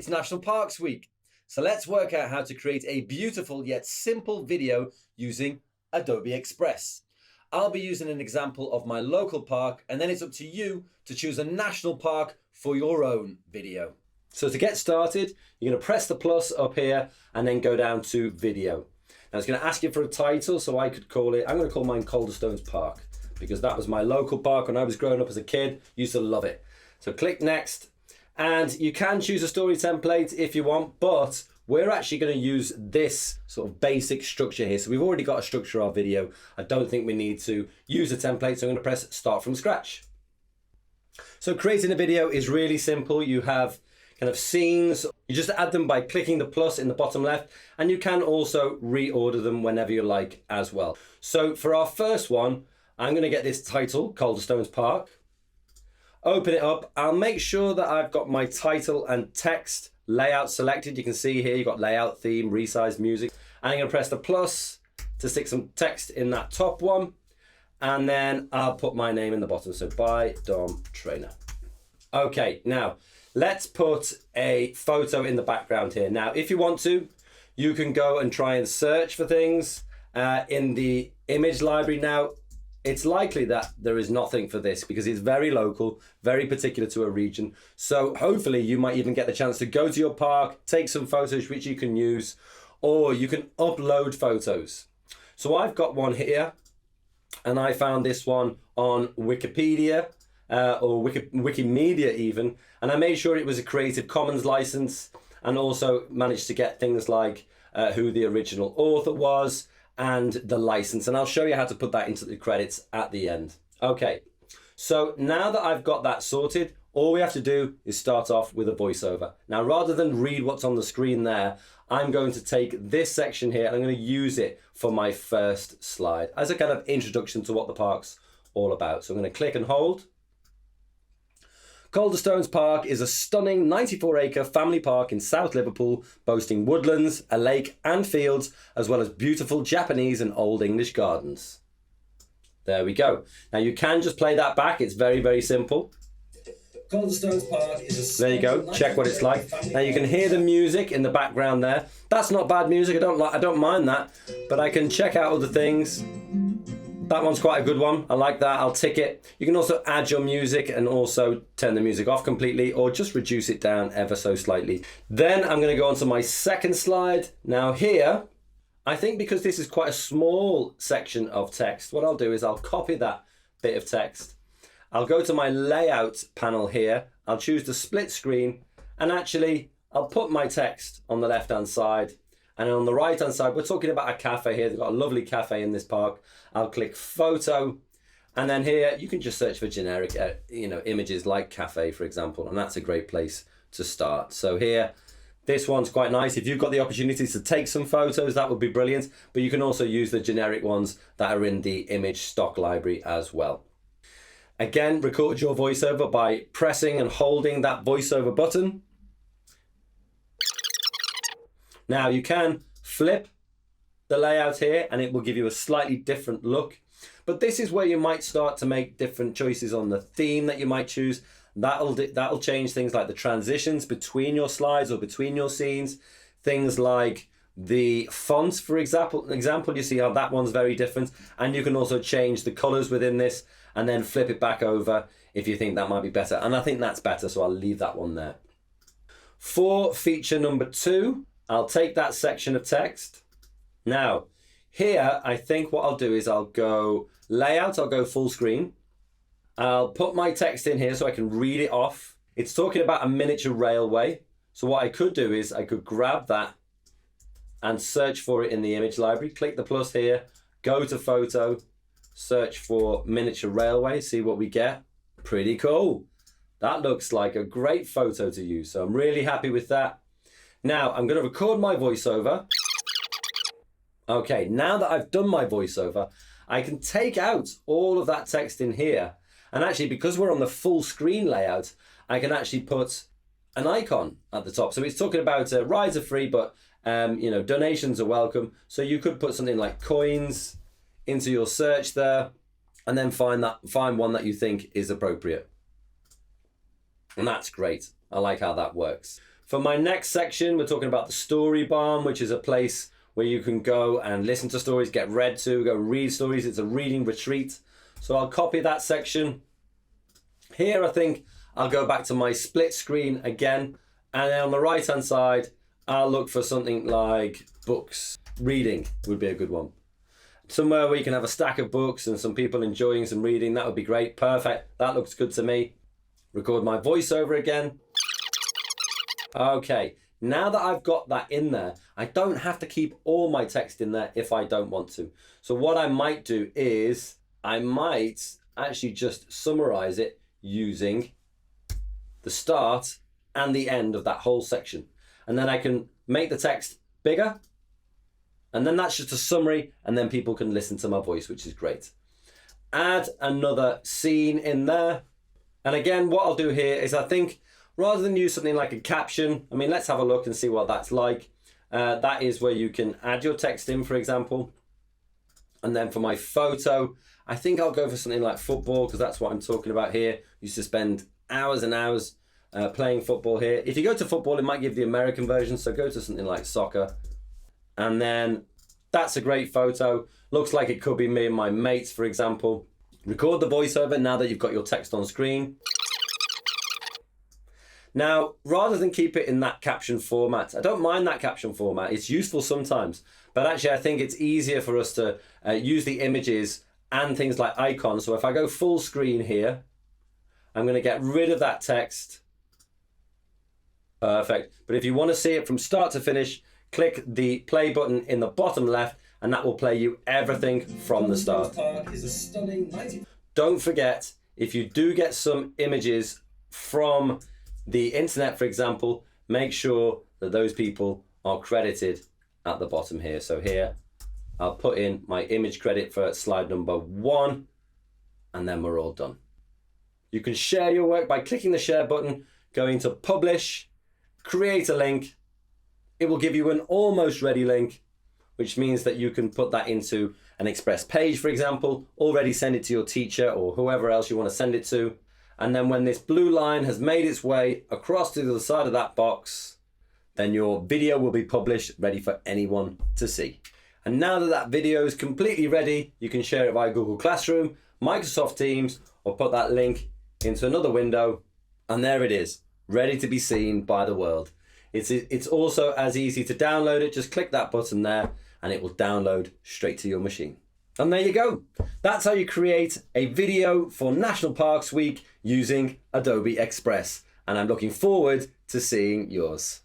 It's National Parks Week, so let's work out how to create a beautiful yet simple video using Adobe Express. I'll be using an example of my local park, and then it's up to you to choose a national park for your own video. So to get started, you're going to press the plus up here and then go down to video. Now it's going to ask you for a title, so I could call it, I'm going to call mine Calderstones Park, because that was my local park when I was growing up as a kid. Used to love it. So click next. And you can choose a story template if you want, but we're actually going to use this sort of basic structure here. So we've already got a structure of our video. I don't think we need to use a template, so I'm going to press start from scratch. So creating a video is really simple. You have kind of scenes. You just add them by clicking the plus in the bottom left, and you can also reorder them whenever you like as well. So for our first one, I'm going to get this title, Calderstones Park. Open it up. I'll make sure that I've got my title and text layout selected. You can see here you've got layout, theme, resize, music. And I'm going to press the plus to stick some text in that top one. And then I'll put my name in the bottom. So by Dom Traynor. Okay, now let's put a photo in the background here. Now, if you want to, you can go and try and search for things in the image library. Now, it's likely that there is nothing for this because it's very local, very particular to a region. So hopefully you might even get the chance to go to your park, take some photos which you can use, or you can upload photos. So I've got one here, and I found this one on Wikipedia or Wikimedia even, and I made sure it was a Creative Commons license, and also managed to get things like who the original author was, and the license, and I'll show you how to put that into the credits at the end. Okay, so now that I've got that sorted, all we have to do is start off with a voiceover. Now, rather than read what's on the screen there, I'm going to take this section here and I'm going to use it for my first slide as a kind of introduction to what the park's all about. So I'm going to click and hold. Calderstones Park is a stunning 94-acre family park in South Liverpool, boasting woodlands, a lake and fields, as well as beautiful Japanese and Old English gardens. There we go. Now you can just play that back. It's very, very simple. Calderstones Park is a there you go. Check what it's like. Now you can hear the music in the background there. That's not bad music. I don't mind that, but I can check out other things. That one's quite a good one. I like that. I'll tick it. You can also add your music and also turn the music off completely or just reduce it down ever so slightly. Then I'm going to go on to my second slide. Now here, I think because this is quite a small section of text, what I'll do is I'll copy that bit of text. I'll go to my layout panel here. I'll choose the split screen, and actually I'll put my text on the left-hand side. And on the right-hand side, we're talking about a cafe here. They've got a lovely cafe in this park. I'll click photo. And then here, you can just search for generic images like cafe, for example. And that's a great place to start. So here, this one's quite nice. If you've got the opportunity to take some photos, that would be brilliant. But you can also use the generic ones that are in the image stock library as well. Again, record your voiceover by pressing and holding that voiceover button. Now you can flip the layout here and it will give you a slightly different look. But this is where you might start to make different choices on the theme that you might choose. That'll change things like the transitions between your slides or between your scenes. Things like the fonts, for example, you see how that one's very different. And you can also change the colors within this and then flip it back over if you think that might be better. And I think that's better, so I'll leave that one there. For feature number 2, I'll take that section of text. Now, here, I think what I'll do is I'll go layout, I'll go full screen. I'll put my text in here so I can read it off. It's talking about a miniature railway. So what I could do is I could grab that and search for it in the image library. Click the plus here, go to photo, search for miniature railway, see what we get. Pretty cool. That looks like a great photo to use. So I'm really happy with that. Now, I'm going to record my voiceover. Okay, now that I've done my voiceover, I can take out all of that text in here. And actually, because we're on the full screen layout, I can actually put an icon at the top. So it's talking about rides are free, but donations are welcome. So you could put something like coins into your search there, and then find one that you think is appropriate. And that's great. I like how that works. For my next section, we're talking about the story barn, which is a place where you can go and listen to stories, get read to, go read stories. It's a reading retreat. So I'll copy that section. Here, I think I'll go back to my split screen again. And then on the right-hand side, I'll look for something like books. Reading would be a good one. Somewhere where you can have a stack of books and some people enjoying some reading. That would be great. Perfect. That looks good to me. Record my voiceover again. Okay. Now that I've got that in there, I don't have to keep all my text in there if I don't want to. So what I might do is I might actually just summarize it using the start and the end of that whole section. And then I can make the text bigger. And then that's just a summary, and then people can listen to my voice, which is great. Add another scene in there. And again, what I'll do here is I think rather than use something like a caption, I mean, let's have a look and see what that's like. That is where you can add your text in, for example. And then for my photo, I think I'll go for something like football, because that's what I'm talking about here. I used to spend hours and hours playing football here. If you go to football, it might give the American version, so go to something like soccer. And then that's a great photo. Looks like it could be me and my mates, for example. Record the voiceover now that you've got your text on screen. Now, rather than keep it in that caption format, I don't mind that caption format. It's useful sometimes. But actually, I think it's easier for us to use the images and things like icons. So if I go full screen here, I'm going to get rid of that text. Perfect. But if you want to see it from start to finish, click the play button in the bottom left, and that will play you everything from the start. Don't forget, if you do get some images from the internet, for example, make sure that those people are credited at the bottom here. So here, I'll put in my image credit for slide number 1, and then we're all done. You can share your work by clicking the share button, going to publish, create a link. It will give you an almost ready link, which means that you can put that into an Express page, for example, already send it to your teacher or whoever else you want to send it to. And then when this blue line has made its way across to the other side of that box, then your video will be published, ready for anyone to see. And now that that video is completely ready, you can share it via Google Classroom, Microsoft Teams, or put that link into another window. And there it is, ready to be seen by the world. It's also as easy to download it. Just click that button there and it will download straight to your machine. And there you go. That's how you create a video for National Parks Week using Adobe Express. And I'm looking forward to seeing yours.